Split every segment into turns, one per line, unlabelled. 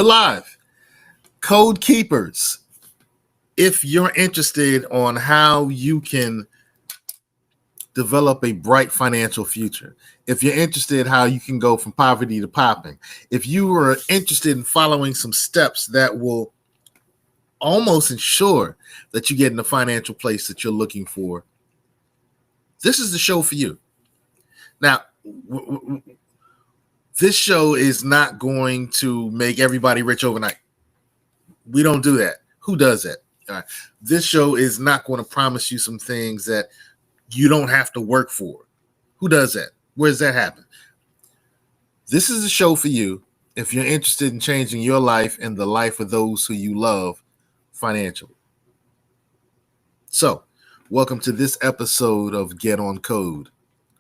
Live. Code Keepers. If you're interested on how you can develop a bright financial future, if you're interested how you can go from poverty to popping, if you are interested in following some steps that will almost ensure that you get in the financial place that you're looking for, this is the show for you. Now, this show is not going to make everybody rich overnight. We don't do that. Who does that? All right. This show is not going to promise you some things that you don't have to work for. Who does that? Where does that happen? This is a show for you if you're interested in changing your life and the life of those who you love financially. So, welcome to this episode of Get on Code,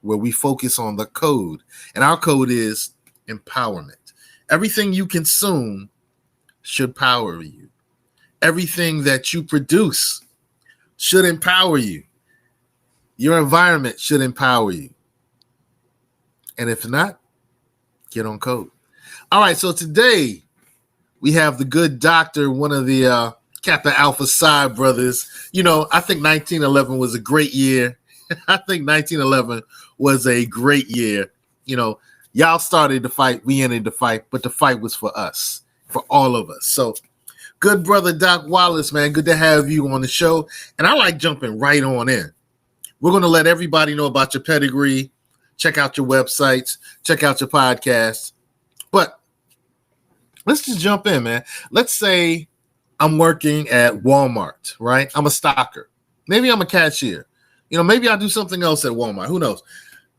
where we focus on the code. And our code is empowerment. Everything you consume should power you. Everything that you produce should empower you. Your environment should empower you. And if not, get on code. All right, so today we have the good doctor, one of the Kappa Alpha Psi brothers. You know, I think 1911 was a great year. I think 1911 was a great year. You know, y'all started the fight, we ended the fight, but the fight was for us, for all of us. So, good brother Doc Wallace, man, good to have you on the show. And I like jumping right on in. We're going to let everybody know about your pedigree, check out your websites, check out your podcasts. But let's just jump in, man. Let's say I'm working at Walmart, right? I'm a stocker. Maybe I'm a cashier. You know, maybe I'll do something else at Walmart. Who knows?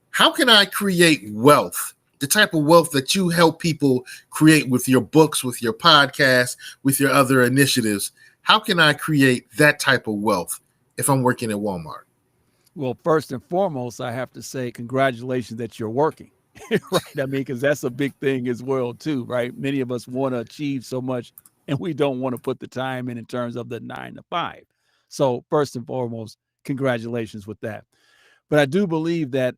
How can I create wealth? The type of wealth that you help people create with your books, with your podcast, with your other initiatives. How can I create that type of wealth if I'm working at Walmart?
Well, first and foremost, I have to say congratulations that you're working, right? I mean, because that's a big thing as well, too, right? Many of us want to achieve so much, and we don't want to put the time in terms of the 9 to 5. So first and foremost, congratulations with that. But I do believe that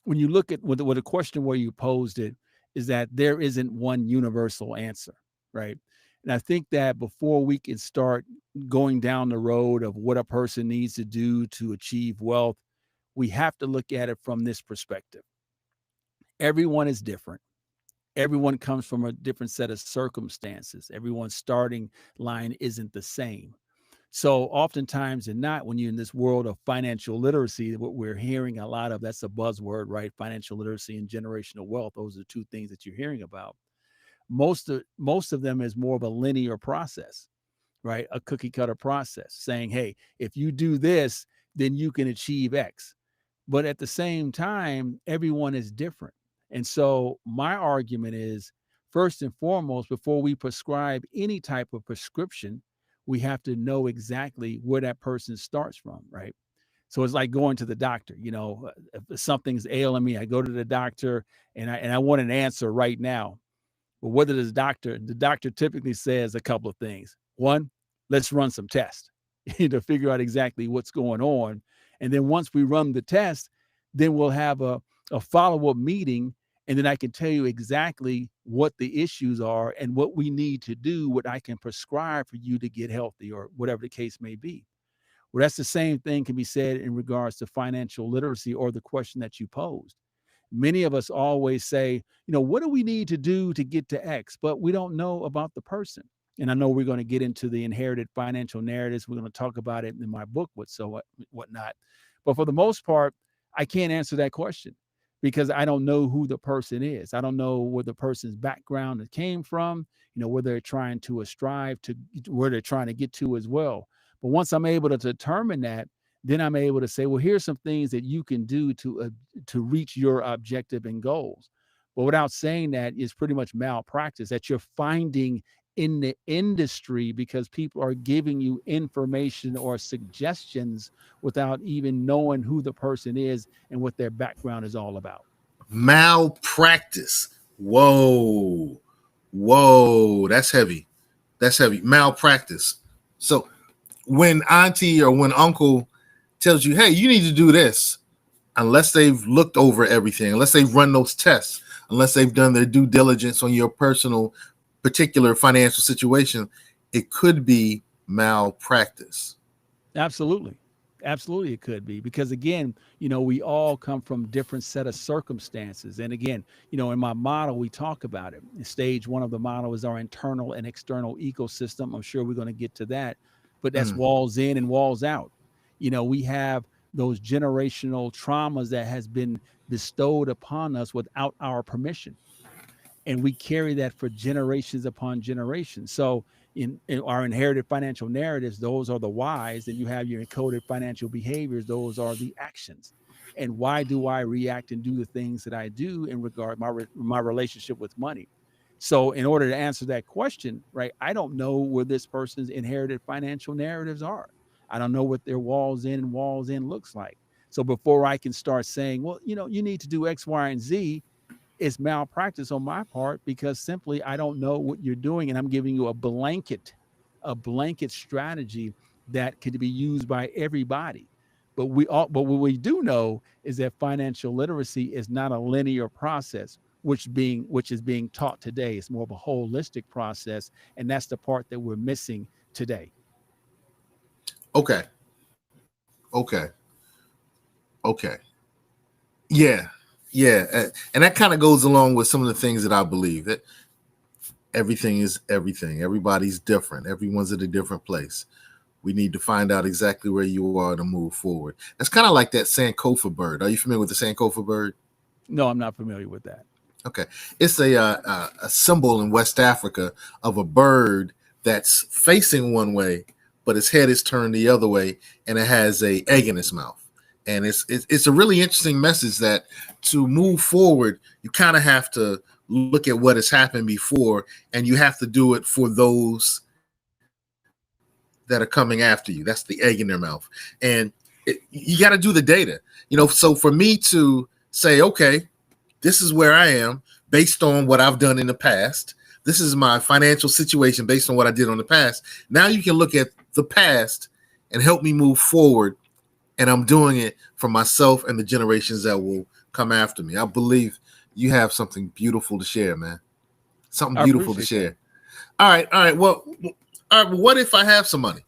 when you look at what the question where you posed it is that there isn't one universal answer, right? And I think that before we can start going down the road of what a person needs to do to achieve wealth, we have to look at it from this perspective. Everyone is different. Everyone comes from a different set of circumstances. Everyone's starting line isn't the same. So oftentimes and not, when you're in this world of financial literacy, what we're hearing a lot of, that's a buzzword, right? Financial literacy and generational wealth. Those are two things that you're hearing about. Most of them is more of a linear process, right? A cookie cutter process saying, hey, if you do this, then you can achieve X. But at the same time, everyone is different. And so my argument is, first and foremost, before we prescribe any type of prescription, we have to know exactly where that person starts from, right? So it's like going to the doctor. You know, if something's ailing me, I go to the doctor and I want an answer right now. But what does the doctor typically says a couple of things. One, let's run some tests to figure out exactly what's going on. And then once we run the test, then we'll have a follow-up meeting. And then I can tell you exactly what the issues are and what we need to do, what I can prescribe for you to get healthy or whatever the case may be. Well, that's the same thing can be said in regards to financial literacy or the question that you posed. Many of us always say, you know, what do we need to do to get to X? But we don't know about the person. And I know we're going to get into the inherited financial narratives. We're going to talk about it in my book, whatnot. But for the most part, I can't answer that question because I don't know who the person is. I don't know where the person's background came from, you know, where they're trying to strive to, where they're trying to get to as well. But once I'm able to determine that, then I'm able to say, well, here's some things that you can do to reach your objective and goals. But without saying that is pretty much malpractice that you're finding in the industry because people are giving you information or suggestions without even knowing who the person is and what their background is all about.
Malpractice. Whoa, that's heavy. Malpractice. So when auntie or when uncle tells you, hey, you need to do this, unless they've looked over everything, unless they've run those tests, unless they've done their due diligence on your personal particular financial situation, it could be malpractice.
Absolutely. Absolutely, it could be because again, we all come from different set of circumstances. And again, in my model, we talk about it. Stage one of the model is our internal and external ecosystem. I'm sure we're going to get to that, but that's
Mm,
walls in and walls out. We have those generational traumas that has been bestowed upon us without our permission, and we carry that for generations upon generations. So in our inherited financial narratives, those are the whys, and you have your encoded financial behaviors, those are the actions. And why do I react and do the things that I do in regard my relationship with money? So in order to answer that question, right, I don't know where this person's inherited financial narratives are. I don't know what their walls in and walls in looks like. So before I can start saying, well, you need to do X, Y, and Z, it's malpractice on my part because simply I don't know what you're doing, and I'm giving you a blanket strategy that could be used by everybody. But what we do know is that financial literacy is not a linear process, which is being taught today. It's more of a holistic process, and that's the part that we're missing today.
okay. Okay. Okay. Yeah. Yeah. And that kind of goes along with some of the things that I believe that everything is everything. Everybody's different. Everyone's at a different place. We need to find out exactly where you are to move forward. That's kind of like that Sankofa bird. Are you familiar with the Sankofa bird?
No, I'm not familiar with that.
Okay, it's a symbol in West Africa of a bird that's facing one way, but its head is turned the other way, and it has a egg in its mouth. And it's a really interesting message that to move forward, you kind of have to look at what has happened before, and you have to do it for those that are coming after you. That's the egg in their mouth, and you got to do the data. So for me to say, okay, this is where I am based on what I've done in the past. This is my financial situation based on what I did on the past. Now you can look at the past and help me move forward. And I'm doing it for myself and the generations that will come after me. I believe you have something beautiful to share, man. Something
I
beautiful to
appreciate that.
share. All right, all right. Well, all right. What if I have some money?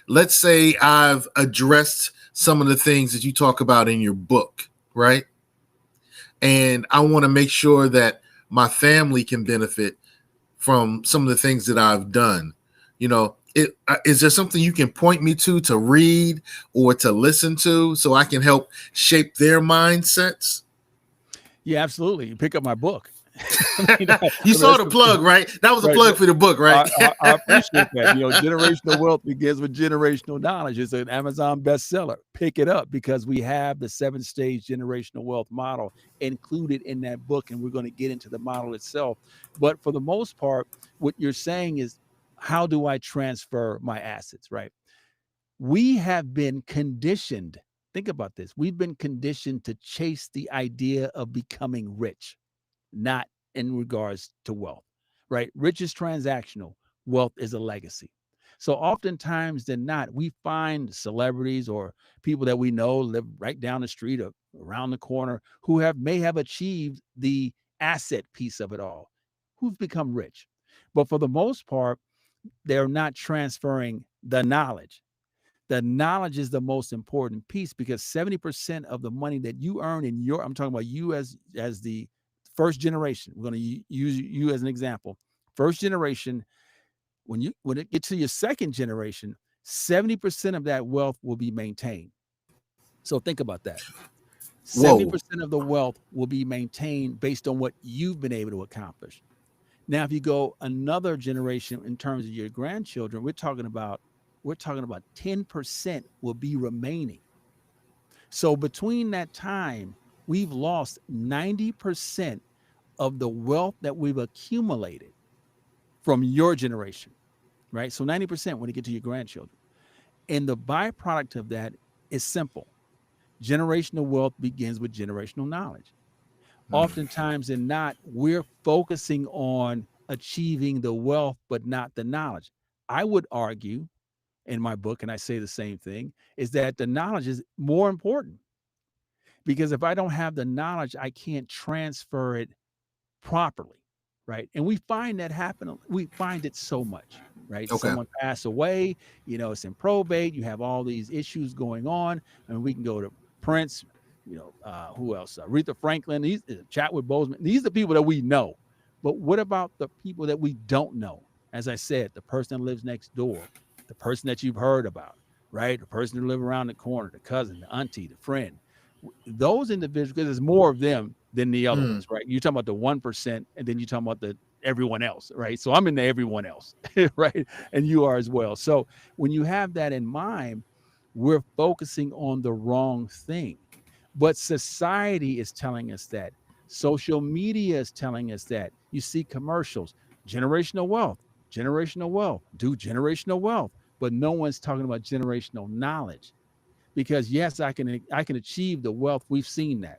Let's say I've addressed some of the things that you talk about in your book, right? And I want to make sure that my family can benefit from some of the things that I've done. Is there something you can point me to read or to listen to so I can help shape their mindsets?
Yeah, absolutely. You pick up my book. I mean,
You saw
that's
the
the
plug, right? That was a
right.
plug for the book, right?
I appreciate that. Generational wealth begins with generational knowledge. It's an Amazon bestseller. Pick it up because we have the 7-stage generational wealth model included in that book, and we're going to get into the model itself. But for the most part, what you're saying is, how do I transfer my assets, right? We have been conditioned. Think about this. We've been conditioned to chase the idea of becoming rich, not in regards to wealth, right? Rich is transactional, wealth is a legacy. So oftentimes than not, we find celebrities or people that we know live right down the street or around the corner who may have achieved the asset piece of it all, who've become rich. But for the most part, they're not transferring the knowledge. The knowledge is the most important piece because 70% of the money that you earn I'm talking about you as the first generation. We're going to use you as an example. First generation, when it gets to your second generation, 70% of that wealth will be maintained. So think about that.
Whoa.
70% of the wealth will be maintained based on what you've been able to accomplish. Now, if you go another generation in terms of your grandchildren, we're talking about 10% will be remaining. So between that time, we've lost 90% of the wealth that we've accumulated from your generation, right? So 90% when you get to your grandchildren. And the byproduct of that is simple. Generational wealth begins with generational knowledge.
Mm.
Oftentimes and not, we're focusing on achieving the wealth, but not the knowledge. I would argue in my book, and I say the same thing, is that the knowledge is more important because if I don't have the knowledge, I can't transfer it properly. right? And we find that happen. We find it so much, right?
Okay.
Someone passed away, it's in probate. You have all these issues going on, and we can go to Prince, who else? Aretha Franklin, Chadwick Boseman. These are the people that we know. But what about the people that we don't know? As I said, the person that lives next door, the person that you've heard about, right? The person who lives around the corner, the cousin, the auntie, the friend. Those individuals, because there's more of them than the other
Mm.
ones, right? You're talking about the 1%, and then you're talking about the everyone else, right? So I'm in the everyone else, right? And you are as well. So when you have that in mind, we're focusing on the wrong thing. But society is telling us that. Social media is telling us that. You see commercials, generational wealth, do generational wealth. But no one's talking about generational knowledge. Because yes, I can achieve the wealth. We've seen that.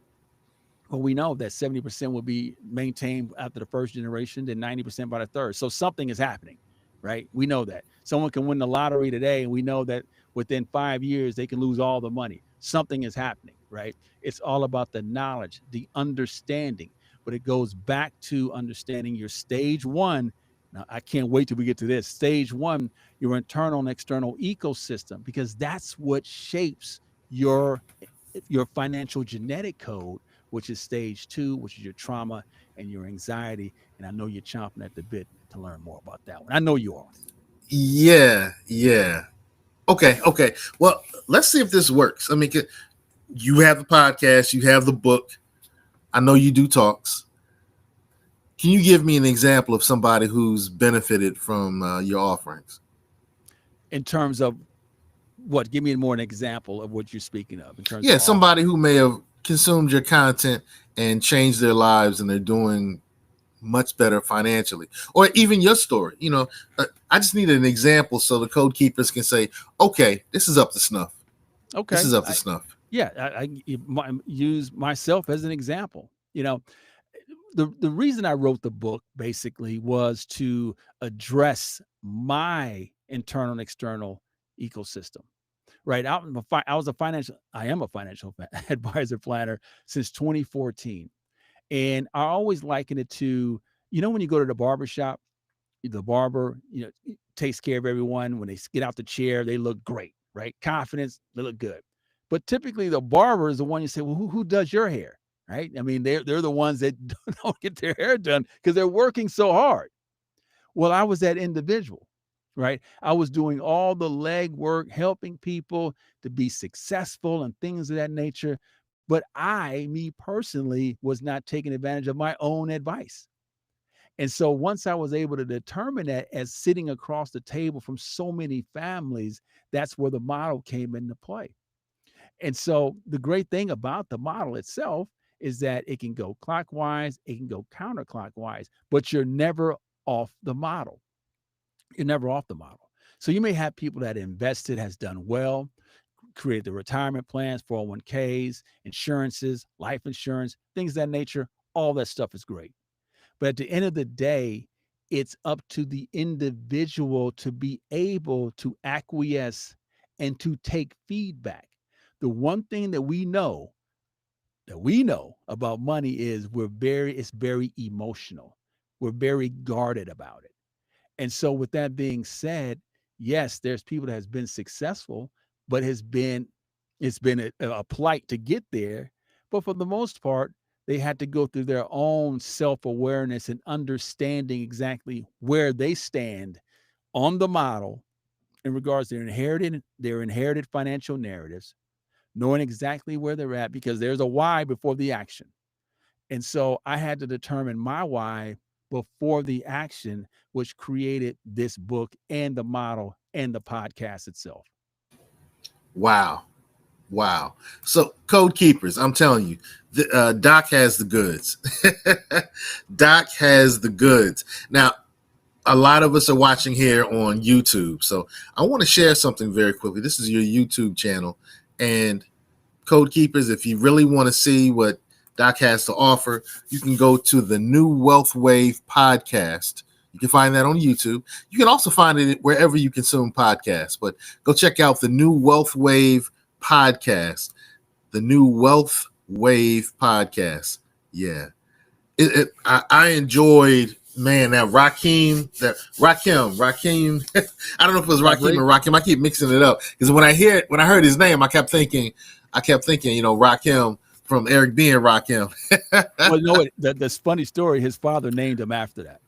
Well, we know that 70% will be maintained after the first generation, then 90% by the third. So something is happening, right? We know that. Someone can win the lottery today, and we know that within 5 years, they can lose all the money. Something is happening, right? It's all about the knowledge, the understanding. But it goes back to understanding your stage one. Now, I can't wait till we get to this. Stage one, your internal and external ecosystem, because that's what shapes your your financial genetic code, which is stage two, which is your trauma and your anxiety. And I know you're chomping at the bit to learn more about that one. I know you are.
Yeah, yeah. Okay, okay. Well, let's see if this works. I mean, you have the podcast, you have the book. I know you do talks. Can you give me an example of somebody who's benefited from your offerings?
In terms of what? Give me more an example of what you're speaking of in terms of
Yeah,
off.
somebody who may have consumed your content and changed their lives and they're doing much better financially, or even your story. I just need an example so the code keepers can say, okay, this is up to snuff. This
Okay.
is up to snuff.
Yeah, use myself as an example. The reason I wrote the book basically was to address my internal and external ecosystem. Right. I am a financial advisor planner since 2014. And I always liken it to, when you go to the barber shop, the barber, takes care of everyone. When they get out the chair, they look great, right? Confidence, they look good. But typically the barber is the one you say, well, who does your hair? Right. I mean, they're the ones that don't get their hair done because they're working so hard. Well, I was that individual, right? I was doing all the leg work, helping people to be successful and things of that nature. But me personally, was not taking advantage of my own advice. And so once I was able to determine that as sitting across the table from so many families, that's where the model came into play. And so the great thing about the model itself is that it can go clockwise, it can go counterclockwise, but you're never off the model. You're never off the model. So you may have people that invested, has done well, created the retirement plans, 401ks, insurances, life insurance, things of that nature. All that stuff is great. But at the end of the day, it's up to the individual to be able to acquiesce and to take feedback. The one thing that we know about money is it's very emotional. We're very guarded about it. And so with that being said, yes, there's people that has been successful, but it's been a plight to get there. But for the most part, they had to go through their own self-awareness and understanding exactly where they stand on the model in regards to their inherited financial narratives, knowing exactly where they're at because there's a why before the action. And so I had to determine my why before the action, which created this book and the model and the podcast itself.
Wow. Wow. So, code keepers, I'm telling you, Doc has the goods. Doc has the goods. Now, a lot of us are watching here on YouTube. So, I want to share something very quickly. This is your YouTube channel. And, code keepers, if you really want to see what Doc has to offer, you can go to the New Wealth Wave podcast. You can find that on YouTube. You can also find it wherever you consume podcasts. But go check out the New Wealth Wave podcast, the New Wealth Wave podcast. Yeah, I enjoyed Man, Rakim. I don't know if it was Rakim or
Collaboration.
Rakim. I keep mixing it up because when I heard his name, I kept thinking, Rakim from Eric B and Rakim.
Well, you know what? The funny story. His father named him after that.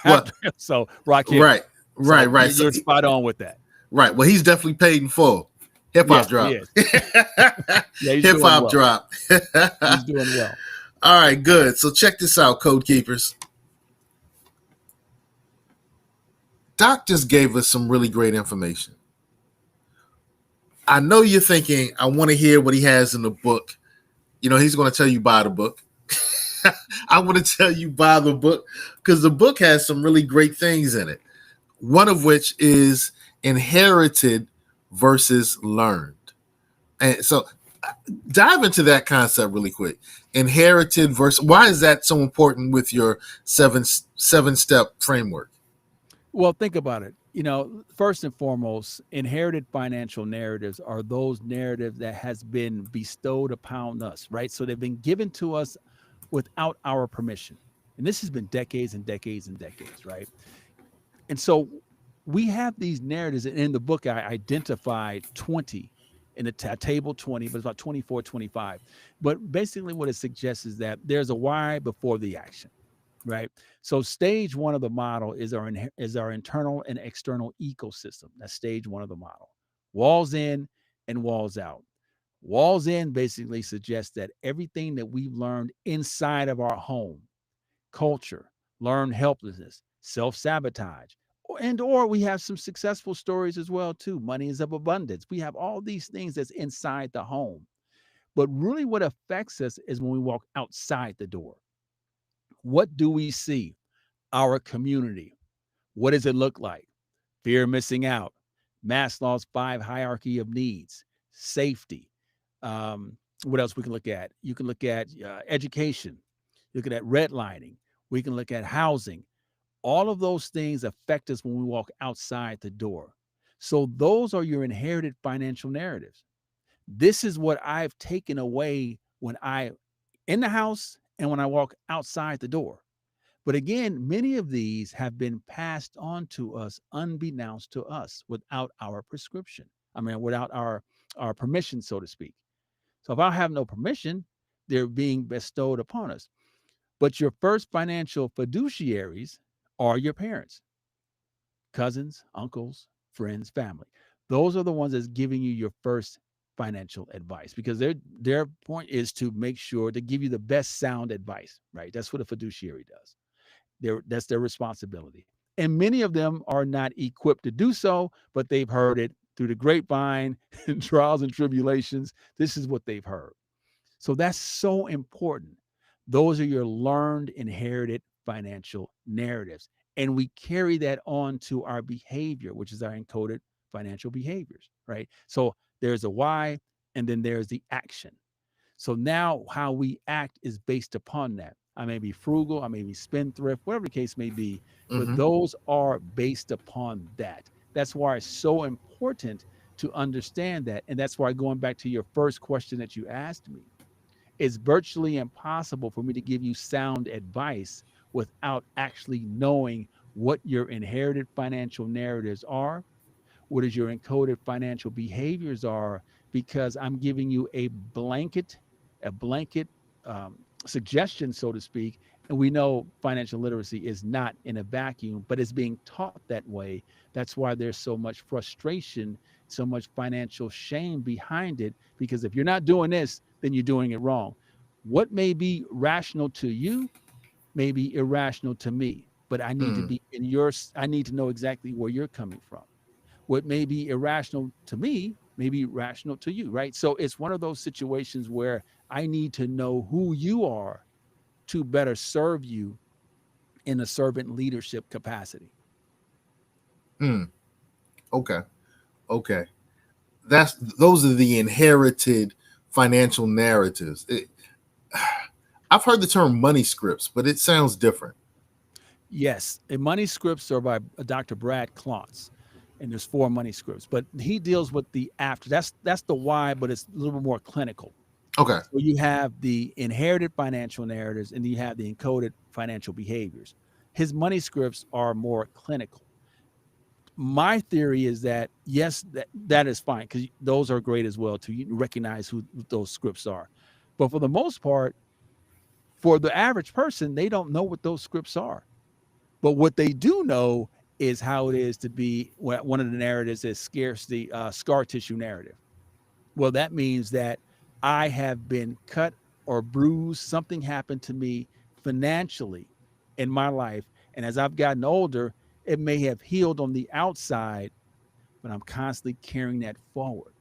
Well,
After him. So Rakim.
right,
So
right. So,
you're spot on with that.
right. Well, he's definitely paid in full. Hip hop
Yes, he
drop.
is. Yeah, he's
Hip
doing
hop
well.
drop.
He's doing well.
All right, good. So check this out, Code Keepers. Doc just gave us some really great information. I know you're thinking, I want to hear what he has in the book. He's going to tell you buy the book. I want to tell you buy the book because the book has some really great things in it. One of which is inherited versus learned. And so dive into that concept really quick. Inherited versus, why is that so important with your seven-step framework?
Well, think about it. First and foremost, inherited financial narratives are those narratives that has been bestowed upon us, right? So they've been given to us without our permission. And this has been decades and decades and decades, right? And so we have these narratives. And in the book, I identified 20 in the table 20, but it's about 24, 25. But basically, what it suggests is that there's a why before the action, right? So stage one of the model is our internal and external ecosystem. That's stage one of the model. Walls in and walls out. Walls in basically suggests that everything that we've learned inside of our home, culture, learned helplessness, self-sabotage, or we have some successful stories as well too. Money is of abundance. We have all these things that's inside the home. But really what affects us is when we walk outside the door. What do we see? Our community. What does it look like? Fear of missing out, Maslow's 5 hierarchy of needs, safety. What else we can look at? You can look at education, looking at redlining. We can look at housing. All of those things affect us when we walk outside the door. So those are your inherited financial narratives. This is what I've taken away when I in the house and when I walk outside the door. But again, many of these have been passed on to us unbeknownst to us without our prescription. I mean, without our permission, so to speak. So if I have no permission, they're being bestowed upon us. But your first financial fiduciaries are your parents, cousins, uncles, friends, family. Those are the ones that's giving you your first financial advice because their point is to make sure to give you the best sound advice, right? That's what a fiduciary does. That's their responsibility. And many of them are not equipped to do so, but they've heard it through the grapevine and trials and tribulations. This is what they've heard. So that's so important. Those are your learned, inherited financial narratives. And we carry that on to our behavior, which is our encoded financial behaviors, right? So there's a why, and then there's the action. So now how we act is based upon that. I may be frugal, I may be spendthrift, whatever the case may be, but
Mm-hmm.
those are based upon that. That's why it's so important to understand that. And that's why going back to your first question that you asked me, it's virtually impossible for me to give you sound advice without actually knowing what your inherited financial narratives are, what is your encoded financial behaviors are, because I'm giving you a blanket suggestion, so to speak. And we know financial literacy is not in a vacuum, but it's being taught that way. That's why there's so much frustration, so much financial shame behind it, because if you're not doing this, then you're doing it wrong. What may be rational to you may be irrational to me, but I need to
Mm.
be in yours. I need to know exactly where you're coming from. What may be irrational to me may be rational to you, right? So it's one of those situations where I need to know who you are to better serve you in a servant leadership capacity.
Mm. Okay. Okay. Those are the inherited financial narratives. I've heard the term money scripts, but it sounds different.
Yes, and money scripts are by Dr. Brad Klontz, and there's 4 money scripts, but he deals with the after. That's the why, but it's a little bit more clinical.
Okay.
So you have the inherited financial narratives, and you have the encoded financial behaviors. His money scripts are more clinical. My theory is that yes, that is fine because those are great as well too. You recognize who those scripts are, but for the most part, for the average person, they don't know what those scripts are. But what they do know is how it is to be one of the narratives is scarcity, scar tissue narrative. Well, that means that I have been cut or bruised. Something happened to me financially in my life. And as I've gotten older, it may have healed on the outside, but I'm constantly carrying that forward.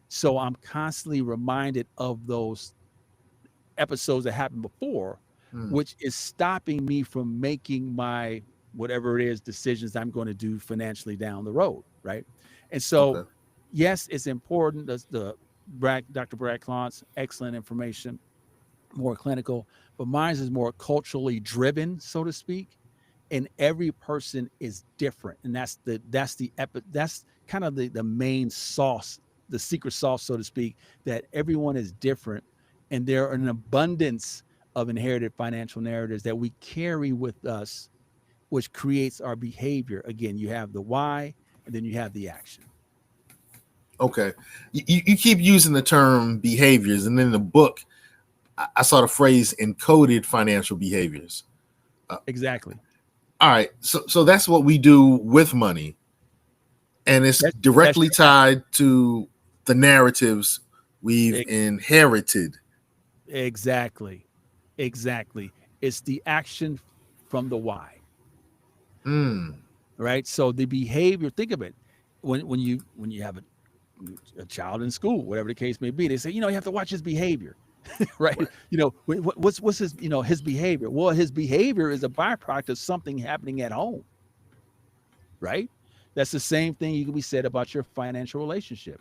So I'm constantly reminded of those episodes that happened before,
Hmm.
which is stopping me from making my whatever it is decisions I'm going to do financially down the road, right? And so,
Okay.
yes, it's important. Dr. Brad Klontz, excellent information, more clinical, but mine is more culturally driven, so to speak. And every person is different, and that's kind of the main sauce, the secret sauce, so to speak, that everyone is different, and there are an abundance of inherited financial narratives that we carry with us, which creates our behavior. Again, you have the why, and then you have the action.
Okay. You keep using the term behaviors, and in the book, I saw the phrase encoded financial behaviors.
Exactly.
All right. So that's what we do with money, and it's
That's
directly
your act.
tied to the narratives we've
E-
inherited.
Exactly. Exactly. It's the action from the why.
Hmm.
Right? So the behavior, think of it. When you have a child in school, whatever the case may be, they say, you have to watch his behavior. Right?
Right.
What's his, his behavior? Well, his behavior is a byproduct of something happening at home, right? That's the same thing you can be said about your financial relationship.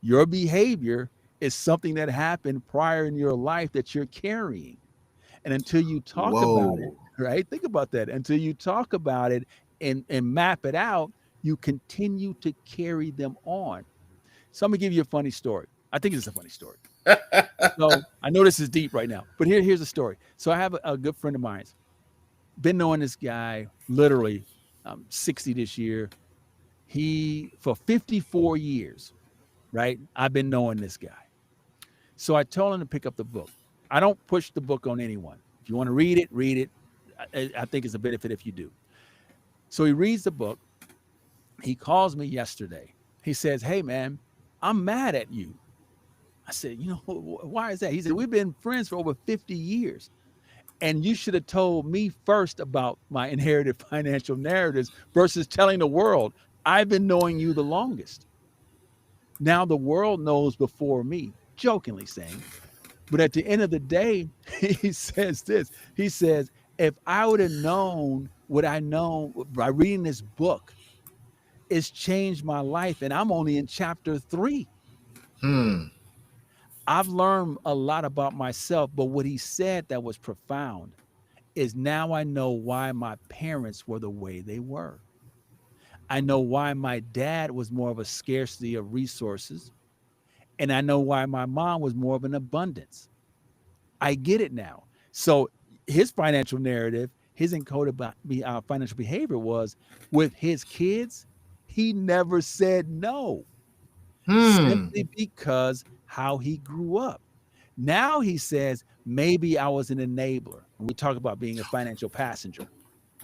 Your behavior is something that happened prior in your life that you're carrying. And until you talk about it,
Whoa.
right? Think about that. Until you talk about it and map it out, you continue to carry them on. So I'm gonna give you a funny story. I think it's a funny story. So I know this is deep right now, but here's a story. So I have a good friend of mine. Been knowing this guy literally 60 this year. He for 54 years, right? I've been knowing this guy. So I told him to pick up the book. I don't push the book on anyone. If you want to read it, read it. I think it's a benefit if you do. So he reads the book. He calls me yesterday. He says, "Hey, man, I'm mad at you." I said, why is that? He said, "We've been friends for over 50 years. And you should have told me first about my inherited financial narratives versus telling the world. I've been knowing you the longest. Now the world knows before me," jokingly saying. But at the end of the day, he says this. He says, "If I would have known what I know by reading this book, it's changed my life. And I'm only in chapter 3.
Hmm.
I've learned a lot about myself." But what he said that was profound is, now I know why my parents were the way they were. I know why my dad was more of a scarcity of resources. And I know why my mom was more of an abundance. I get it now. So his financial narrative, his encoded financial behavior was with his kids, he never said no,
Hmm.
simply because how he grew up. Now he says, maybe I was an enabler. And we talk about being a financial passenger,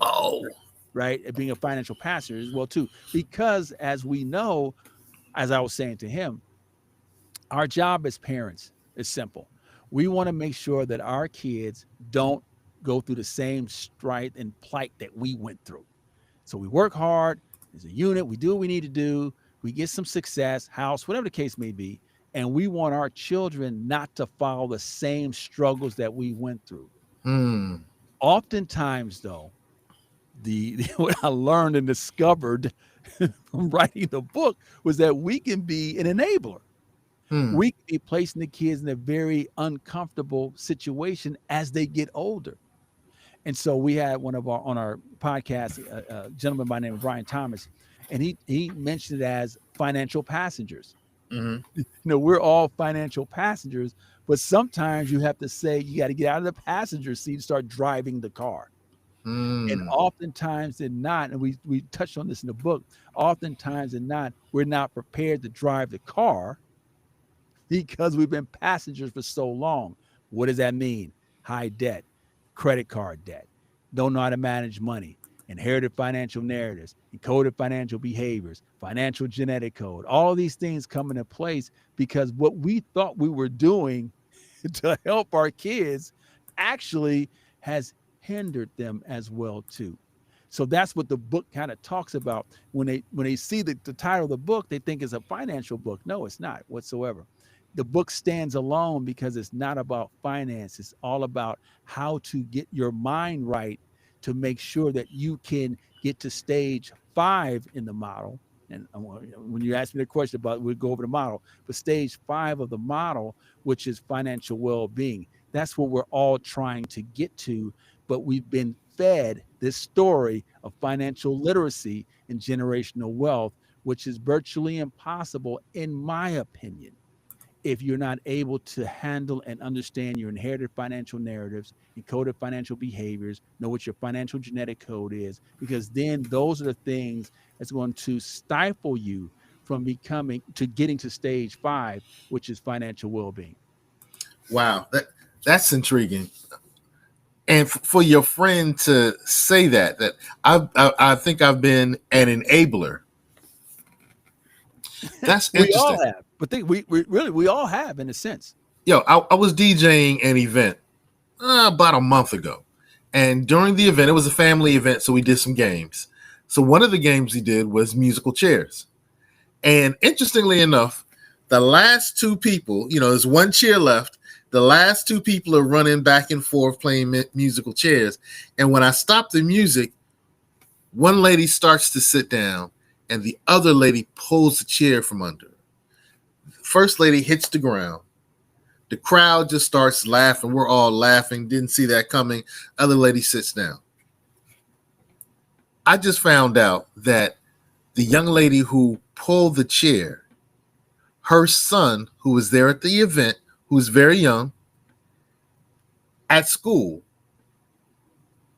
Oh.
right? And being a financial passenger as well, too. Because as we know, as I was saying to him, our job as parents is simple. We want to make sure that our kids don't go through the same strife and plight that we went through. So we work hard as a unit, we do what we need to do, we get some success, house, whatever the case may be, and we want our children not to follow the same struggles that we went through.
Hmm.
Oftentimes, though, what I learned and discovered from writing the book was that we can be an enabler.
Hmm.
We can be placing the kids in a very uncomfortable situation as they get older. And so we had one of our on our podcast, a gentleman by the name of Brian Thomas, and he mentioned it as financial passengers.
Hmm.
We're all financial passengers, but sometimes you have to say you got to get out of the passenger seat and start driving the car. And
Mm.
oftentimes than not, and we touched on this in the book, oftentimes than not, we're not prepared to drive the car because we've been passengers for so long. What does that mean? High debt, credit card debt, don't know how to manage money, inherited financial narratives, encoded financial behaviors, financial genetic code. All these things come into place because what we thought we were doing to help our kids actually has hindered them as well too. So that's what the book kind of talks about. When they see the title of the book, they think it's a financial book. No, it's not whatsoever. The book stands alone because it's not about finance. It's all about how to get your mind right to make sure that you can get to stage 5 in the model. And when you ask me the question about, we'll go over the model, but stage 5 of the model, which is financial well-being, that's what we're all trying to get to. But we've been fed this story of financial literacy and generational wealth, which is virtually impossible, in my opinion, if you're not able to handle and understand your inherited financial narratives, encoded financial behaviors, know what your financial genetic code is, because then those are the things that's going to stifle you from becoming to getting to stage 5, which is financial well-being.
Wow, that's intriguing. And for your friend to say that I think I've been an enabler. That's
We
interesting.
all have, but we really we all have in a sense.
Yo, I was DJing an event about a month ago, and during the event, it was a family event, so we did some games. So one of the games we did was musical chairs, and interestingly enough, the last two people, there's one chair left. The last two people are running back and forth playing musical chairs, and when I stop the music, one lady starts to sit down, and the other lady pulls the chair from under her. First lady hits the ground. The crowd just starts laughing. We're all laughing. Didn't see that coming. Other lady sits down. I just found out that the young lady who pulled the chair, her son, who was there at the event, who's very young, at school,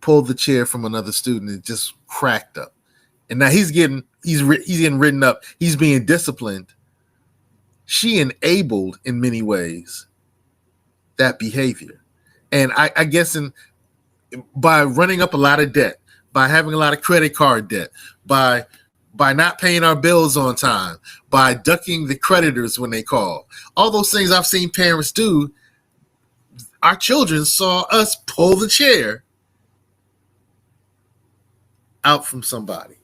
pulled the chair from another student and just cracked up. And now he's getting written up. He's being disciplined. She enabled in many ways that behavior, and I guess by running up a lot of debt, by having a lot of credit card debt, by not paying our bills on time, by ducking the creditors when they call. All those things I've seen parents do, our children saw us pull the chair out from somebody.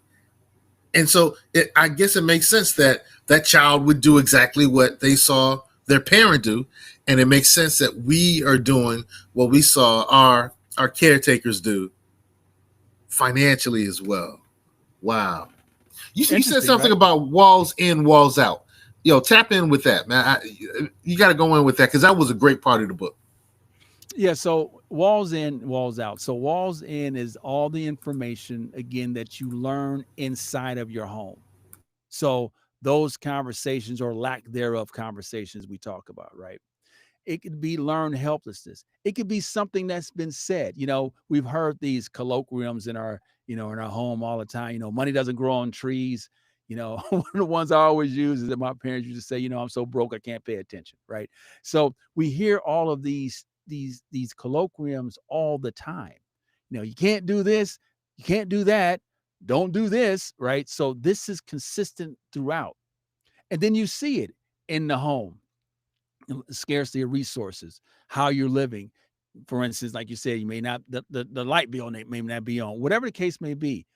And so I guess it makes sense that that child would do exactly what they saw their parent do. And it makes sense that we are doing what we saw our caretakers do financially as well. Wow. You said
Interesting,
something
right?
about walls in, walls out. Tap in with that, man. You got to go in with that because that was a great part of the book.
Yeah, so walls in, walls out. So walls in is all the information again that you learn inside of your home. So those conversations or lack thereof conversations we talk about, right? It could be learned helplessness. It could be something that's been said. We've heard these colloquiums in our home all the time. Money doesn't grow on trees. One of the ones I always use is that my parents used to say, I'm so broke I can't pay attention. Right. So we hear all of these colloquiums all the time. You can't do this, you can't do that, don't do this, right? So this is consistent throughout. And then you see it in the home, scarcity of resources, how you're living. For instance, like you said, you may not the light bill may not be on, whatever the case may be.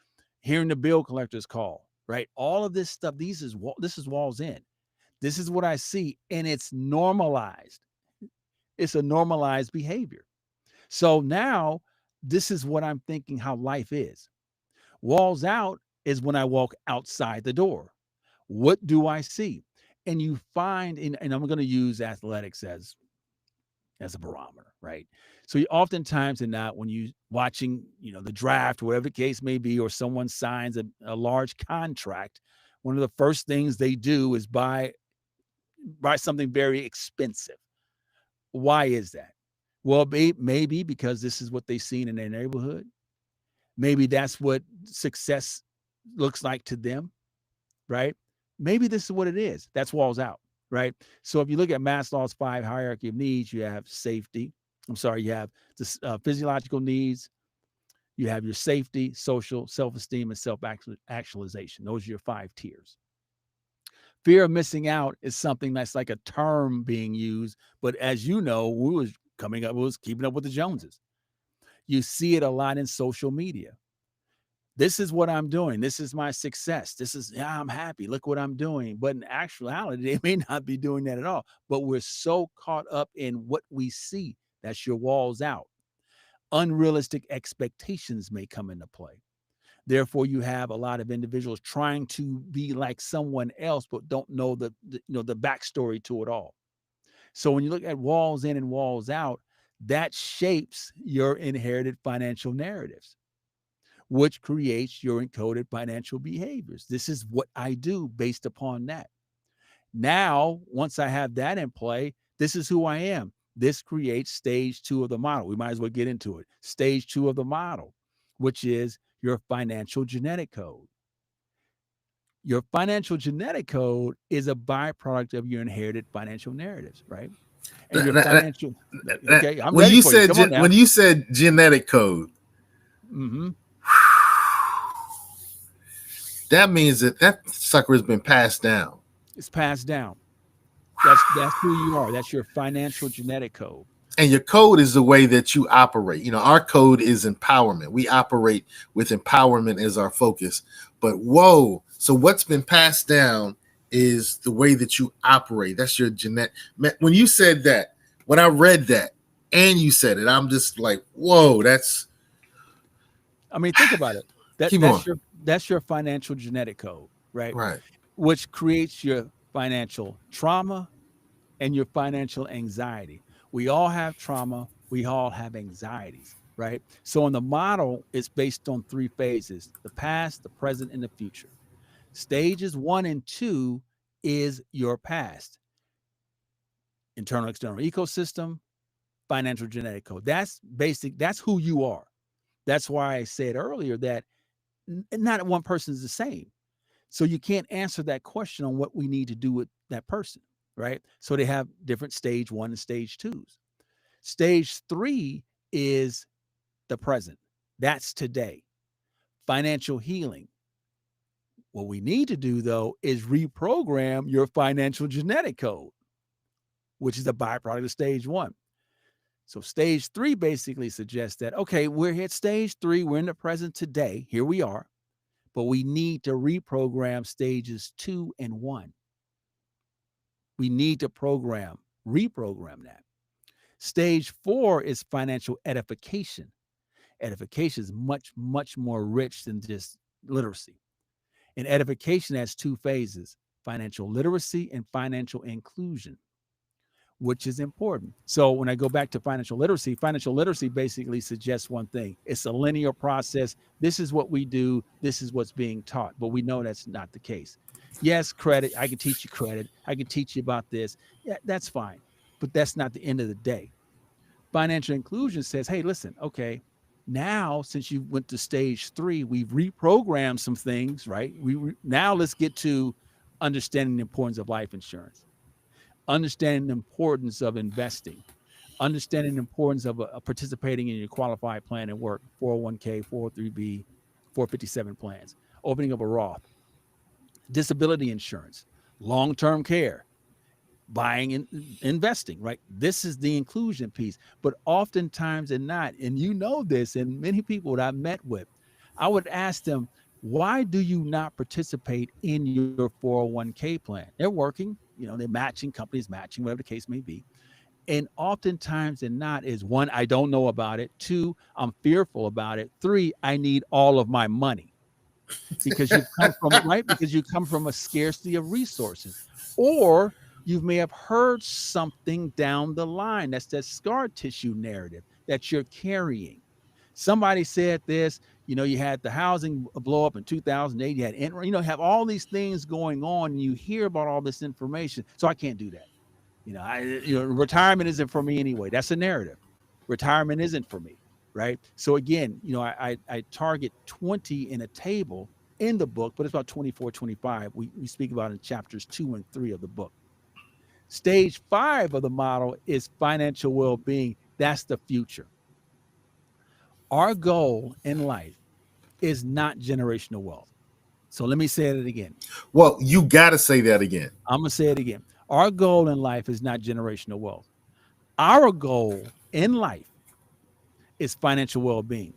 Hearing the bill collectors call, right? All of this stuff. This is walls in. This is what I see, and it's normalized. It's a normalized behavior. So now this is what I'm thinking how life is. Walls out is when I walk outside the door. What do I see? And you find, and I'm going to use athletics as a barometer, right? So you oftentimes and not when you watching, the draft, whatever the case may be, or someone signs a large contract, one of the first things they do is buy something very expensive. Why is that? Well, maybe because this is what they've seen in their neighborhood. Maybe that's what success looks like to them, right? Maybe this is what it is. That's walls out, right? So if you look at Maslow's 5 hierarchy of needs, you have safety. I'm sorry, you have the physiological needs, you have your safety, social, self-esteem, and self-actualization. Those are your 5 tiers. Fear of missing out is something that's like a term being used, but as you know, we was coming up, was keeping up with the Joneses. You see it a lot in social media. This is what I'm doing. This is my success. This is, yeah, I'm happy. Look what I'm doing. But in actuality, they may not be doing that at all. But we're so caught up in what we see. That's your walls out. Unrealistic expectations may come into play. Therefore, you have a lot of individuals trying to be like someone else, but don't know the backstory to it all. So when you look at walls in and walls out, that shapes your inherited financial narratives, which creates your encoded financial behaviors. This is what I do based upon that. Now, once I have that in play, this is who I am. This creates stage 2 of the model. We might as well get into it. Stage 2 of the model, which is your financial genetic code. Your financial genetic code is a byproduct of your inherited financial narratives, right? And your financial, okay, I'm
when
ready
you
for you.
said
Come on now.
when you said genetic code, that means that sucker has been passed down.
It's passed down. That's who you are. That's your financial genetic code.
And your code is the way that you operate. You know, our code is empowerment. We operate with empowerment as our focus. But whoa, so what's been passed down is the way that you operate. That's your genetic. When you said that, when I read that and you said it, I'm just like, whoa, that's.
I mean, think about it.
Keep on.
That's your financial genetic code, right?
Right.
Which creates your financial trauma and your financial anxiety. We all have trauma. We all have anxieties, right? So in the model, it's based on 3 phases: the past, the present, and the future. Stages 1 and 2 is your past: internal, external ecosystem, financial genetic code. That's basic. That's who you are. That's why I said earlier that not one person is the same. So you can't answer that question on what we need to do with that person, right? So they have different stage 1 and stage 2s. Stage 3 is the present. That's today. Financial healing. What we need to do, though, is reprogram your financial genetic code, which is a byproduct of stage 1. So stage 3 basically suggests that, okay, we're at stage 3. We're in the present today. Here we are. But we need to reprogram stages 2 and 1. We need to reprogram that. Stage 4 is financial edification. Edification is much, much more rich than just literacy. And edification has 2 phases: financial literacy and financial inclusion, which is important. So when I go back to financial literacy basically suggests one thing: it's a linear process. This is what we do. This is what's being taught. But we know that's not the case. Yes, credit. I can teach you credit. I can teach you about this. Yeah, that's fine. But that's not the end of the day. Financial inclusion says, hey, listen, okay, now since you went to stage 3, we've reprogrammed some things, right? Now let's get to understanding the importance of life insurance, understanding the importance of investing, understanding the importance of participating in your qualified plan and work, 401k, 403b, 457 plans, opening up a Roth, disability insurance, long-term care, buying and investing, right? This is the inclusion piece. But oftentimes and not, and you know this, and many people that I've met with, I would ask them, why do you not participate in your 401k plan? They're working, they're matching, companies matching, whatever the case may be. And oftentimes and not is: 1, I don't know about it; 2, I'm fearful about it; 3, I need all of my money. Because you've come from, right? Because you come from a scarcity of resources, or you may have heard something down the line. That's that scar tissue narrative that you're carrying. Somebody said this, you had the housing blow up in 2008, you had, have all these things going on, and you hear about all this information. So I can't do that. Retirement isn't for me anyway. That's a narrative. Retirement isn't for me. right? So again, I target 20 in a table in the book, but it's about 24, 25. We speak about in chapters 2 and 3 of the book. Stage 5 of the model is financial well-being. That's the future. Our goal in life is not generational wealth. So let me say it again.
Well, you got to say that again.
I'm going to say it again. Our goal in life is not generational wealth. Our goal in life is financial well-being.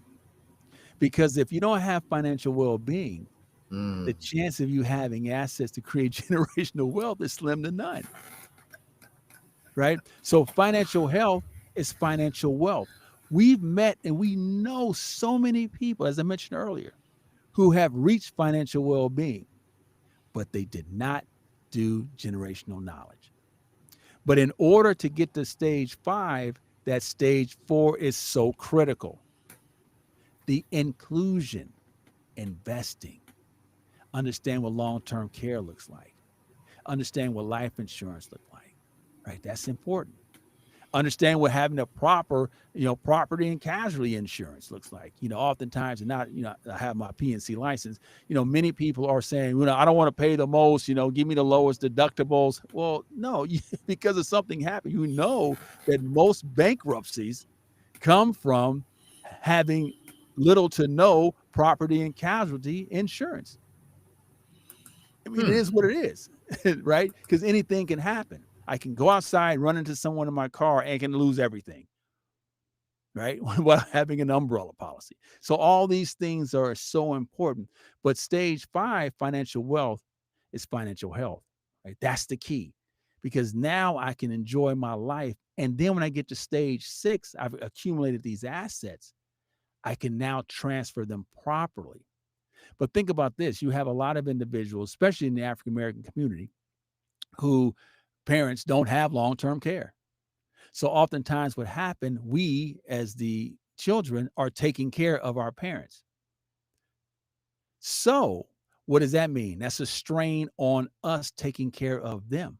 Because if you don't have financial well-being, the
Mm.
chance of you having assets to create generational wealth is slim to none, right? So financial health is financial wealth. We've met and we know so many people, as I mentioned earlier, who have reached financial well-being, but they did not do generational knowledge. But in order to get to stage 5, that stage 4 is so critical. The inclusion, investing, understand what long-term care looks like, understand what life insurance looks like, right? That's important. Understand what having a proper, property and casualty insurance looks like. Oftentimes, and not, I have my PNC license. Many people are saying, I don't want to pay the most. Give me the lowest deductibles. Well, no, because if something happened, that most bankruptcies come from having little to no property and casualty insurance. I mean, it
Hmm.
is what it is, right? Because anything can happen. I can go outside, run into someone in my car, and can lose everything, right? While having an umbrella policy. So all these things are so important. But stage 5, financial wealth, is financial health, right? That's the key. Because now I can enjoy my life. And then when I get to stage 6, I've accumulated these assets. I can now transfer them properly. But think about this. You have a lot of individuals, especially in the African American community, who parents don't have long-term care. So oftentimes what happened, we as the children are taking care of our parents. So what does that mean? That's a strain on us taking care of them.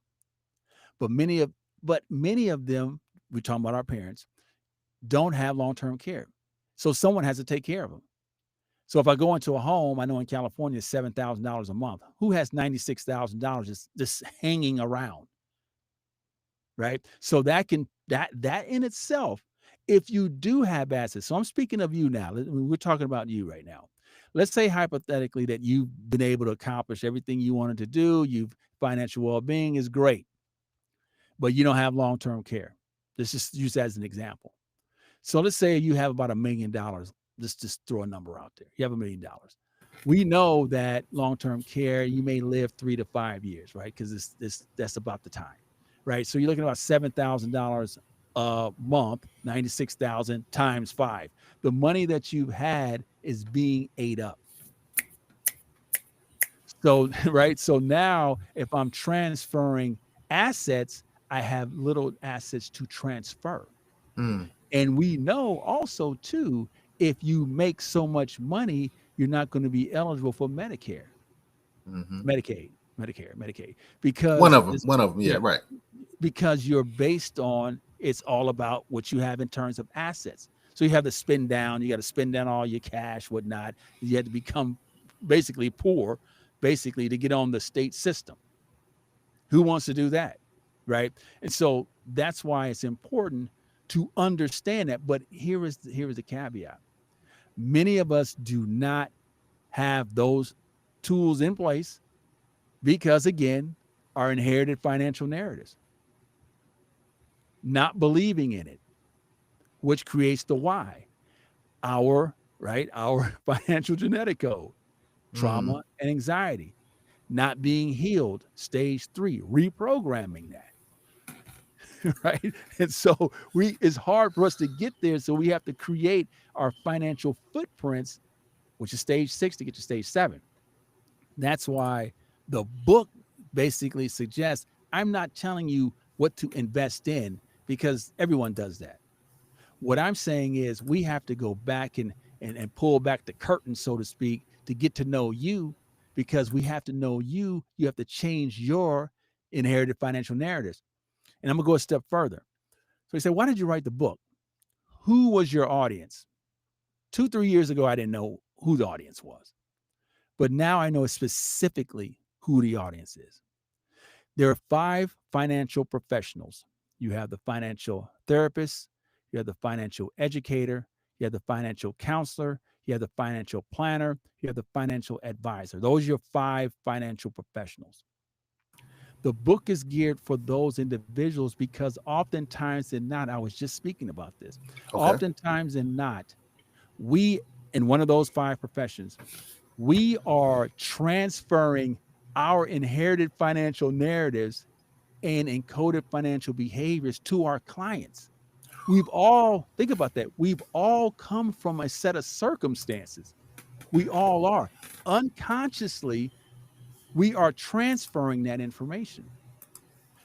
But many of them, we're talking about our parents, don't have long-term care. So someone has to take care of them. So if I go into a home, I know in California it's $7,000 a month. Who has $96,000 just hanging around? Right. So that in itself, if you do have assets, so I'm speaking of you now. We're talking about you right now. Let's say hypothetically that you've been able to accomplish everything you wanted to do. You've financial well-being is great, but you don't have long-term care. Let's just use that as an example. So let's say you have about $1 million. Let's just throw a number out there. You have $1 million. We know that long-term care, you may live 3 to 5 years, right? Because that's about the time, right? So you're looking at about $7,000 a month, 96,000 times 5. The money that you've had is being ate up. So, right. So now if I'm transferring assets, I have little assets to transfer.
Hmm.
And we know also too, if you make so much money, you're not going to be eligible for Medicare,
Hmm.
Medicaid,
One
because
of them.
this,
One of them. Yeah.
yeah,
Right.
because you're based on it's all about what you have in terms of assets. So you have to spend down, you got to spend down all your cash, whatnot. You had to become basically poor, basically to get on the state system. Who wants to do that? Right. And so that's why it's important to understand that. But here is the caveat. Many of us do not have those tools in place because again, our inherited financial narratives, not believing in it, which creates the why. Our financial genetic code,
Mm.
trauma and anxiety, not being healed, stage 3, reprogramming that. Right. And so it's hard for us to get there. So we have to create our financial footprints, which is stage 6 to get to stage 7. That's why the book basically suggests I'm not telling you what to invest in because everyone does that. What I'm saying is we have to go back and pull back the curtain, so to speak, to get to know you because we have to know you. You have to change your inherited financial narratives. And I'm going to go a step further. So he said, why did you write the book? Who was your audience? 2-3 years ago, I didn't know who the audience was, but now I know specifically who the audience is. There are 5 financial professionals. You have the financial therapist, you have the financial educator, you have the financial counselor, you have the financial planner, you have the financial advisor. Those are your 5 financial professionals. The book is geared for those individuals because oftentimes than not, I was just speaking about this.
Okay.
Oftentimes than not, we, in one of those 5 professions, we are transferring our inherited financial narratives and encoded financial behaviors to our clients. We've all, think about that. We've all come from a set of circumstances. We all are. Unconsciously, we are transferring that information.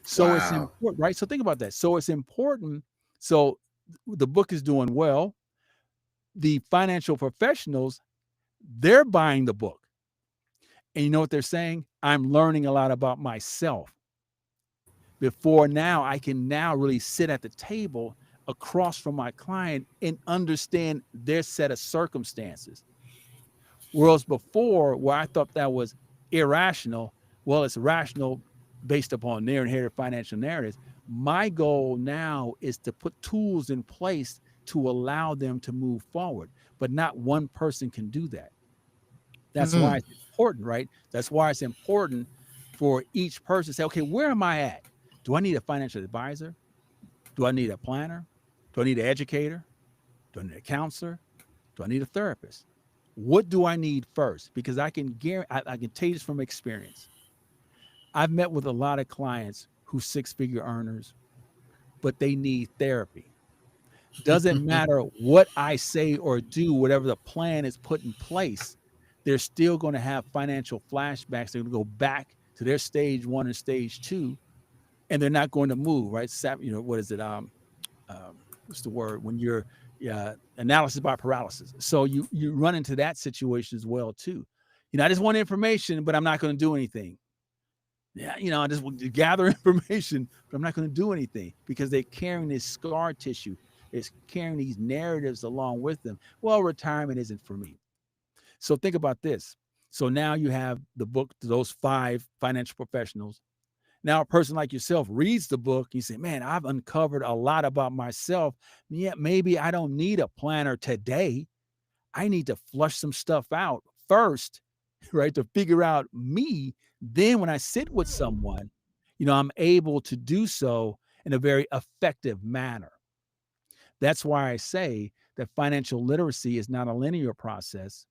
So it's
Wow.
important, right? So think about that. So it's important. So the book is doing well. The financial professionals, they're buying the book. And you know what they're saying? I'm learning a lot about myself. Before now, I can now really sit at the table across from my client and understand their set of circumstances. Whereas before, where I thought that was irrational, well, it's rational based upon their inherited financial narratives. My goal now is to put tools in place to allow them to move forward, but not one person can do that. That's why
Mm.
it's important, right? That's why it's important for each person to say, okay, where am I at? Do I need a financial advisor? Do I need a planner? Do I need an educator? Do I need a counselor? Do I need a therapist? What do I need first? Because I can guarantee, I can tell you this from experience. I've met with a lot of clients who 6-figure earners, but they need therapy. Doesn't matter what I say or do, whatever the plan is put in place, they're still going to have financial flashbacks. They're going to go back to their stage 1 and stage 2, and they're not going to move, right? You know, what is it? What's the word when you're analysis by paralysis? So you run into that situation as well too. You know, I just want information, but I'm not going to do anything. Yeah, you know, I just want to gather information, but I'm not going to do anything because they're carrying this scar tissue. They're carrying these narratives along with them. Well, retirement isn't for me. So think about this. So now you have the book to those 5 financial professionals. Now, a person like yourself reads the book, you say, man, I've uncovered a lot about myself. Yeah, maybe I don't need a planner today. I need to flush some stuff out first, right? To figure out me. Then when I sit with someone, you know, I'm able to do so in a very effective manner. That's why I say that financial literacy is not a linear process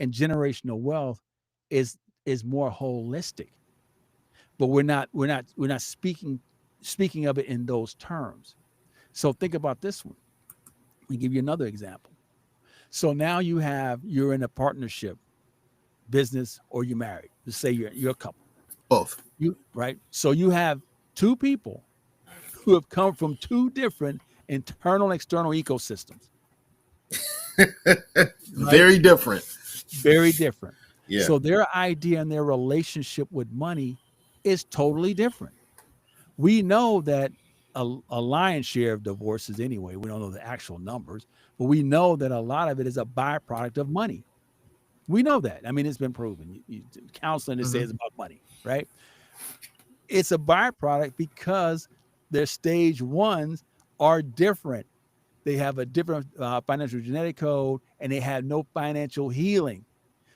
and generational wealth is more holistic, but we're not speaking of it in those terms. So think about this one. Let me give you another example. So now you're in a partnership, business, or you're married. Let's say you're a couple.
Both.
You right. So you have 2 people who have come from 2 different internal and external ecosystems, right?
Very different.
Very different.
Yeah.
So their idea and their relationship with money is totally different. We know that a lion's share of divorces anyway, we don't know the actual numbers, but we know that a lot of it is a byproduct of money. We know that. I mean, it's been proven. Counseling that
Mm-hmm.
says about money, right? It's a byproduct because their stage 1s are different. They have a different financial genetic code, and they have no financial healing.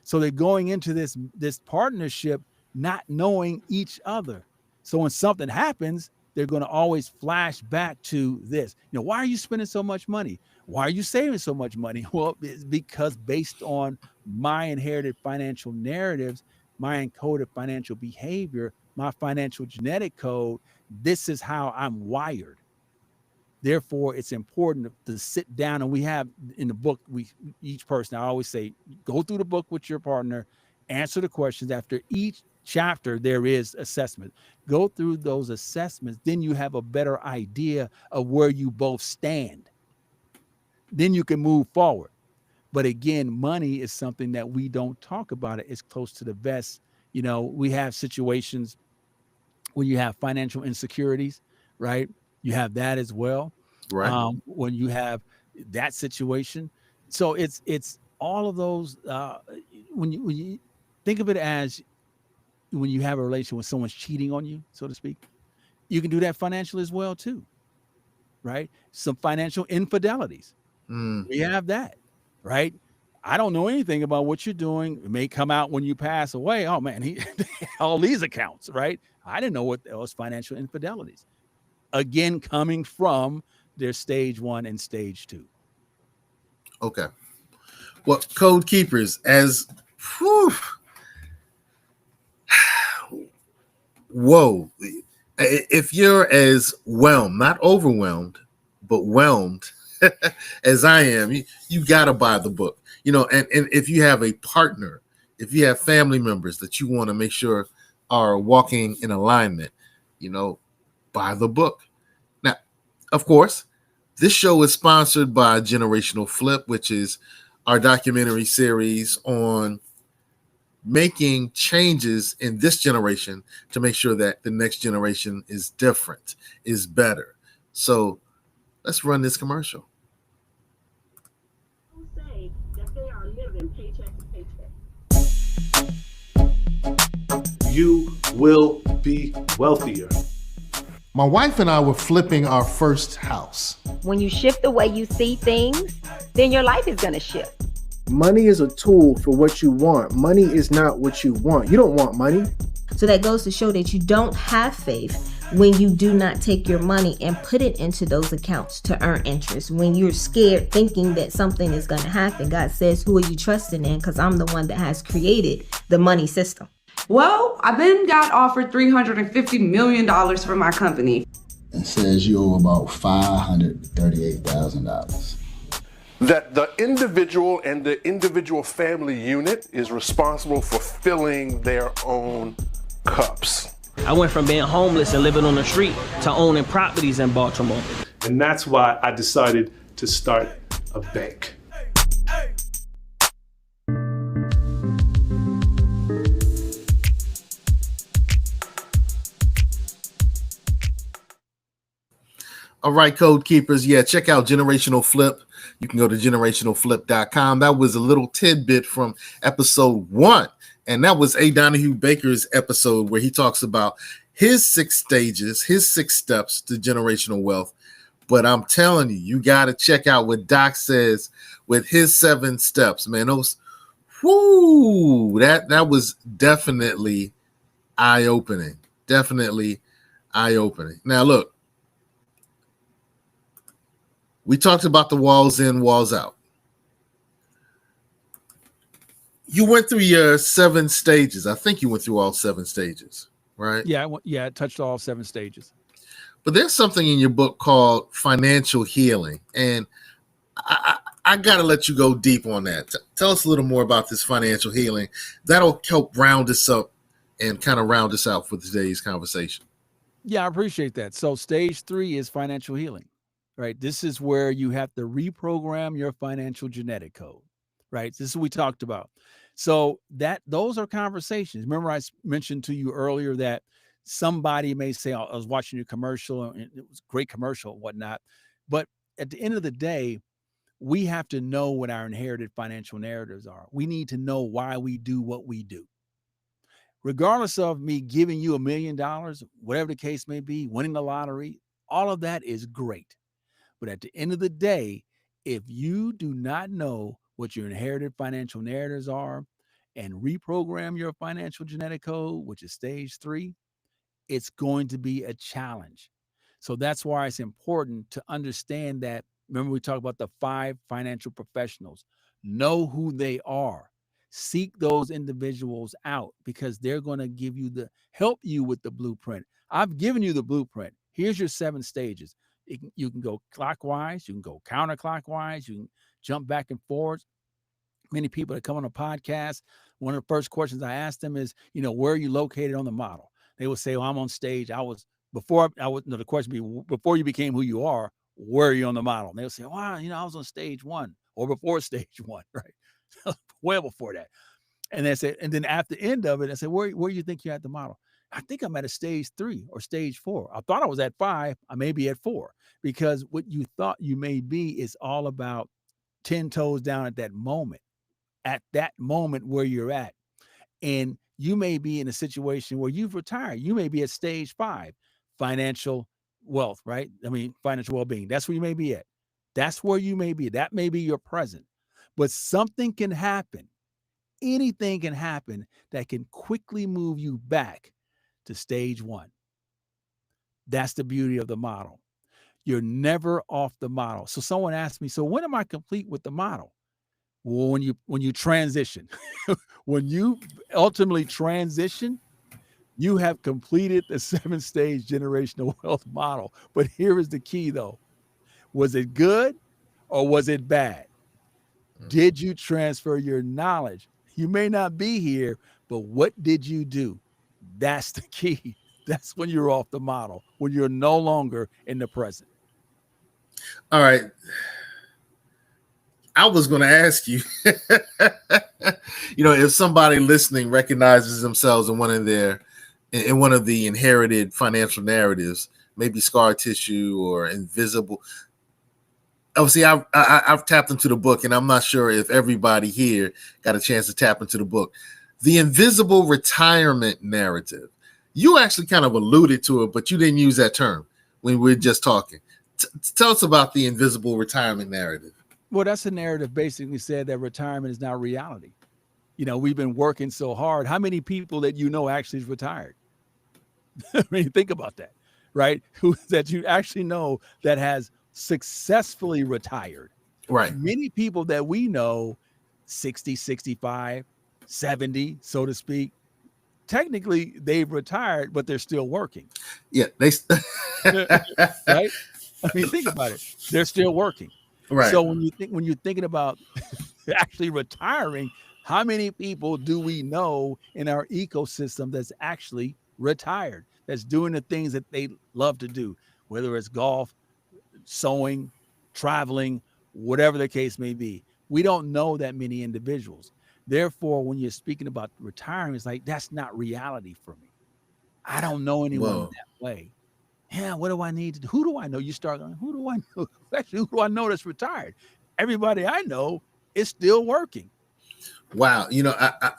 So they're going into this partnership not knowing each other. So when something happens, they're going to always flash back to this. You know, why are you spending so much money? Why are you saving so much money? Well, it's because based on my inherited financial narratives, my encoded financial behavior, my financial genetic code, this is how I'm wired. Therefore, it's important to sit down, and we have in the book, we each person, I always say, go through the book with your partner, answer the questions. After each chapter, there is assessment. Go through those assessments, then you have a better idea of where you both stand. Then you can move forward. But again, money is something that we don't talk about. It's close to the vest. You know, we have situations when you have financial insecurities, right? You have that as well.
Right.
When you have that situation, So it's all of those. When you think of it as when you have a relation with someone's cheating on you, so to speak, you can do that financially as well too, right? Some financial infidelities.
Mm,
We have that, right? I don't know anything about what you're doing. It may come out when you pass away. Oh man, he all these accounts, right? I didn't know what those financial infidelities. Again, coming from their stage one and stage two.
okay. Well, code keepers, as whew, whoa, if you're as whelmed, not overwhelmed, but whelmed as I am, you got to buy the book. And if you have a partner, if you have family members that you want to make sure are walking in alignment, you know, buy the book. Now, of course, this show is sponsored by Generational Flip, which is our documentary series on making changes in this generation to make sure that the next generation is different, is better. So let's run this commercial.
Say that they are living paycheck to paycheck.
You will be wealthier.
My wife and I were flipping our first house.
When you shift the way you see things, then your life is going to shift.
Money is a tool for what you want. Money is not what you want. You don't want money.
So that goes to show that you don't have faith when you do not take your money and put it into those accounts to earn interest. When you're scared thinking that something is going to happen, God says, who are you trusting in? Because I'm the one that has created the money system.
Well, I then got offered $350 million for my company.
It says you owe about $538,000.
That the individual and the individual family unit is responsible for filling their own cups.
I went from being homeless and living on the street to owning properties in Baltimore.
And that's why I decided to start a bank.
All right, code keepers. Yeah, check out Generational Flip. You can go to generationalflip.com. That was a little tidbit from episode 1. And that was A. Donahue Baker's episode where he talks about his 6 stages, his 6 steps to generational wealth. But I'm telling you, you got to check out what Doc says with his 7 steps, man. Those, whoo, that was definitely eye-opening. Definitely eye-opening. Now, look. We talked about the walls in, walls out. You went through your 7 stages. I think you went through all 7 stages, right?
Yeah, it touched all 7 stages.
But there's something in your book called financial healing. And I got to let you go deep on that. Tell us a little more about this financial healing. That'll help round us up and kind of round us out for today's conversation.
Yeah, I appreciate that. So stage 3 is financial healing. Right. This is where you have to reprogram your financial genetic code. Right. This is what we talked about. So those are conversations. Remember, I mentioned to you earlier that somebody may say, I was watching your commercial and it was a great commercial and whatnot. But at the end of the day, we have to know what our inherited financial narratives are. We need to know why we do what we do. Regardless of me giving you $1 million, whatever the case may be, winning the lottery, all of that is great. But at the end of the day, if you do not know what your inherited financial narratives are and reprogram your financial genetic code, which is stage 3, it's going to be a challenge. So that's why it's important to understand that. Remember, we talked about the 5 financial professionals. Know who they are. Seek those individuals out because they're going to help you with the blueprint. I've given you the blueprint. Here's your 7 stages. You can go clockwise, you can go counterclockwise, you can jump back and forth. Many people that come on a podcast, one of the first questions I ask them is, where are you located on the model? They will say, well, I'm on stage. The question be, before you became who you are, where are you on the model? And they'll say, wow, I was on stage 1 or before stage 1, right? Well before that. And they say, and then at the end of it, I say, where do you think you're at the model? I think I'm at a stage 3 or stage 4. I thought I was at 5. I may be at 4 because what you thought you may be is all about 10 toes down at that moment where you're at. And you may be in a situation where you've retired. You may be at stage 5, financial wealth, right? I mean, financial well-being. That's where you may be at. That's where you may be. That may be your present. But something can happen. Anything can happen that can quickly move you back to stage 1. That's the beauty of the model. You're never off the model. So someone asked me, so when am I complete with the model? Well, when you transition, when you ultimately transition, you have completed the 7-stage generational wealth model. But here is the key though. Was it good or was it bad? Did you transfer your knowledge? You may not be here, but what did you do? That's the key. That's when you're off the model, when you're no longer in the present.
All right. I was going to ask you, if somebody listening recognizes themselves in one of the inherited financial narratives, maybe scar tissue or invisible. Obviously, I've tapped into the book, and I'm not sure if everybody here got a chance to tap into the book. The invisible retirement narrative. You actually kind of alluded to it, but you didn't use that term when we were just talking. Tell us about the invisible retirement narrative.
Well, that's a narrative basically said that retirement is not reality. We've been working so hard. How many people that actually is retired? I mean, think about that, right? That you actually know that has successfully retired.
Right.
Many people that we know, 60, 65, 70, so to speak, technically they've retired, but they're still working.
Yeah.
Right? I mean, think about it. They're still working.
Right.
So when you're thinking about actually retiring, how many people do we know in our ecosystem that's actually retired, that's doing the things that they love to do, whether it's golf, sewing, traveling, whatever the case may be? We don't know that many individuals. Therefore, when you're speaking about retiring, it's like, that's not reality for me. I don't know anyone that way. Yeah, what do I need to do? Who do I know? You start going, who do I know? Actually, who do I know that's retired? Everybody I know is still working.
Wow.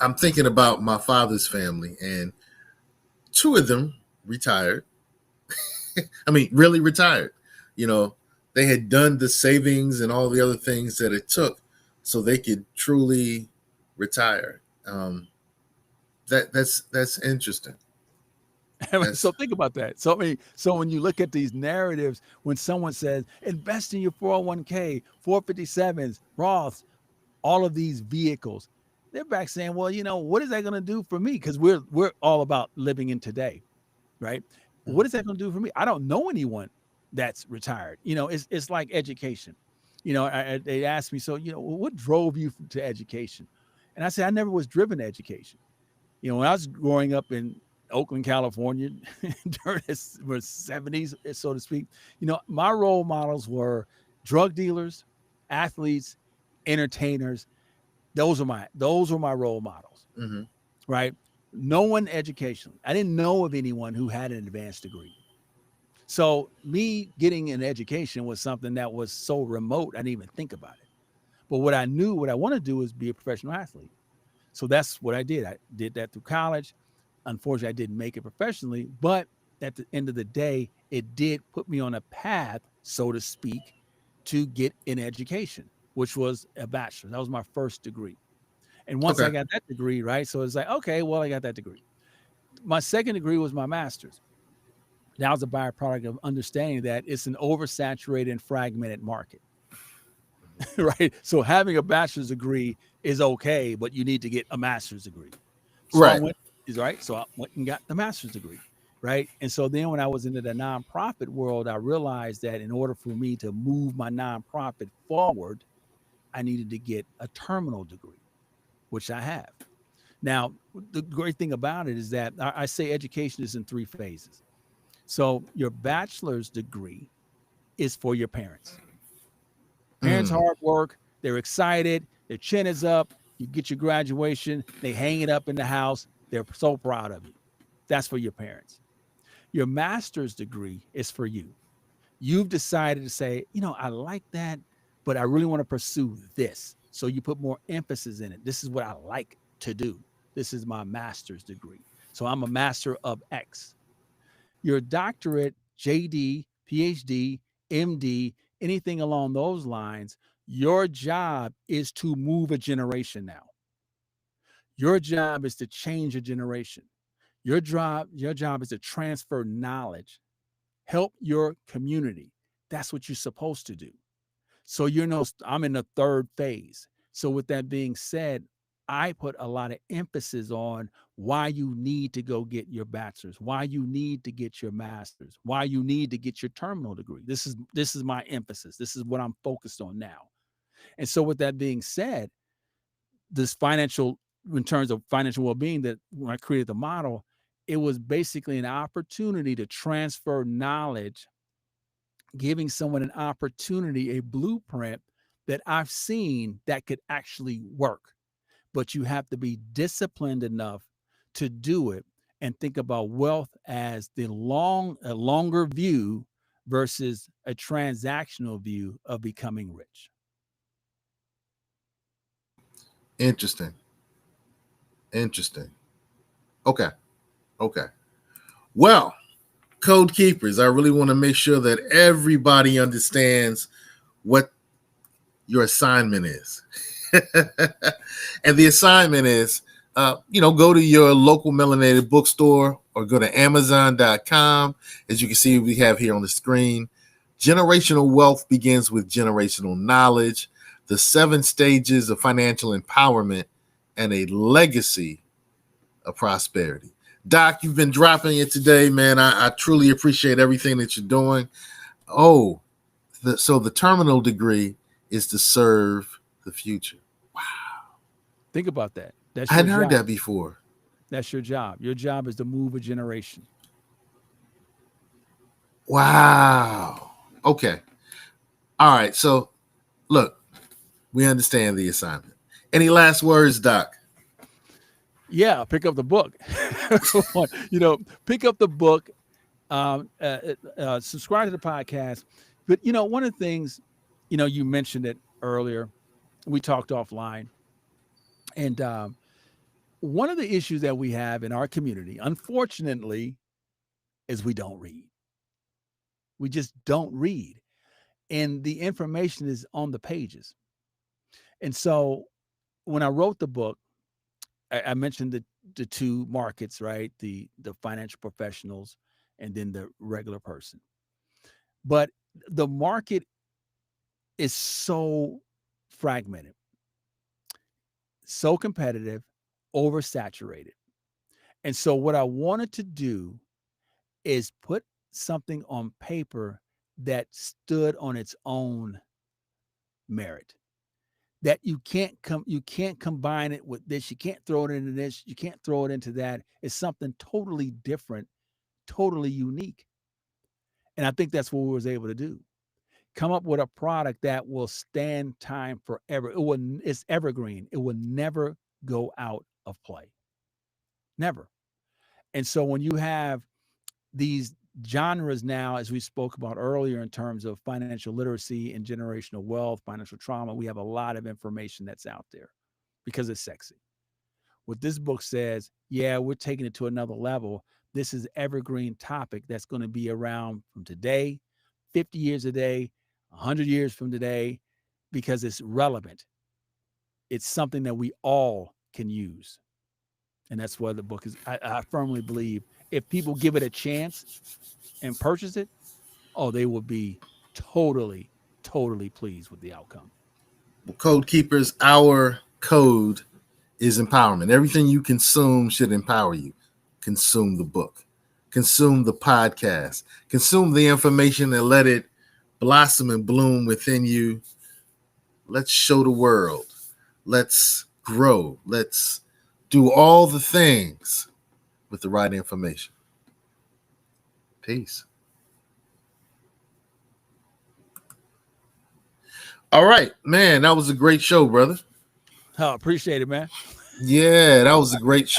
I'm thinking about my father's family, and 2 of them retired. I mean, really retired. They had done the savings and all the other things that it took so they could truly retire. That's interesting.
So think about that. So when you look at these narratives, when someone says invest in your 401k, 457s, Roths, all of these vehicles, they're back saying, well, what is that going to do for me? Because we're all about living in today, right? What is that going to do for me? I don't know anyone that's retired. It's like education. They asked me, so what drove you to education? And I said, I never was driven to education. When I was growing up in Oakland, California, during the 70s, so to speak, my role models were drug dealers, athletes, entertainers. Those were my role models, right? No one educationally. I didn't know of anyone who had an advanced degree. So me getting an education was something that was so remote, I didn't even think about it. But what I want to do is be a professional athlete. So that's what I did. I did that through college. Unfortunately, I didn't make it professionally, but at the end of the day, it did put me on a path, so to speak, to get an education, which was a bachelor's. That was my first degree. And once I got that degree, right? So it's like, okay, well, I got that degree. My second degree was my master's. That was a byproduct of understanding that it's an oversaturated and fragmented market, right? So having a bachelor's degree is okay, but you need to get a master's degree. So
right.
So I went and got the master's degree, right? And so then when I was into the nonprofit world, I realized that in order for me to move my nonprofit forward, I needed to get a terminal degree, which I have. Now, the great thing about it is that I say education is in 3 phases. So your bachelor's degree is for your parents. Parents hard work, they're excited, their chin is up, you get your graduation, they hang it up in the house, they're so proud of you. That's for your parents. Your master's degree is for you. You've decided to say, I like that, but I really want to pursue this. So you put more emphasis in it. This is what I like to do. This is my master's degree. So I'm a master of X. Your doctorate, JD, PhD, MD, anything along those lines, your job is to move a generation now. Your job is to change a generation. Your job is to transfer knowledge, help your community. That's what you're supposed to do. So I'm in the third phase. So with that being said, I put a lot of emphasis on why you need to go get your bachelor's, why you need to get your master's, why you need to get your terminal degree. This is my emphasis. This is what I'm focused on now. And so with that being said, in terms of financial well-being, that when I created the model, it was basically an opportunity to transfer knowledge, giving someone an opportunity, a blueprint that I've seen that could actually work. But you have to be disciplined enough to do it and think about wealth as a longer view versus a transactional view of becoming rich.
Interesting. Okay. Well, Code Keepers, I really want to make sure that everybody understands what your assignment is. And the assignment is, go to your local melanated bookstore or go to Amazon.com. As you can see, we have here on the screen, Generational Wealth Begins with Generational Knowledge, the 7 Stages of Financial Empowerment, and a Legacy of Prosperity. Doc, you've been dropping it today, man. I truly appreciate everything that you're doing. So the terminal degree is to serve the future. Wow.
Think about that.
I hadn't heard that before.
That's your job. Your job is to move a generation.
Wow. Okay. All right. So, look, we understand the assignment. Any last words, Doc?
Yeah, pick up the book. Pick up the book. Subscribe to the podcast. But one of the things, you mentioned it earlier. We talked offline, and one of the issues that we have in our community, unfortunately, is we don't read. We just don't read, and the information is on the pages. And so, when I wrote the book, I mentioned the 2 markets, right? The financial professionals and then the regular person. But the market is so fragmented, so competitive, oversaturated. And so what I wanted to do is put something on paper that stood on its own merit. That you can't combine it with this. You can't throw it into this. You can't throw it into that. It's something totally different, totally unique. And I think that's what we was able to do. Come up with a product that will stand time forever. It's evergreen. It will never go out of play. Never. And so when you have these genres now, as we spoke about earlier, in terms of financial literacy and generational wealth, financial trauma, we have a lot of information that's out there because it's sexy. What this book says, we're taking it to another level. This is evergreen topic that's going to be around from today, 50 years a day, 100 years from today, because it's relevant. It's something that we all can use. And that's why the book is, I firmly believe, if people give it a chance and purchase it, they will be totally, totally pleased with the outcome.
Well, Code Keepers, our code is empowerment. Everything you consume should empower you. Consume the book. Consume the podcast. Consume the information and let it blossom and bloom within you. Let's show the world. Let's grow. Let's do all the things with the right information. Peace. All right, man. That was a great show, brother.
Oh, appreciate it, man.
Yeah, that was a great show.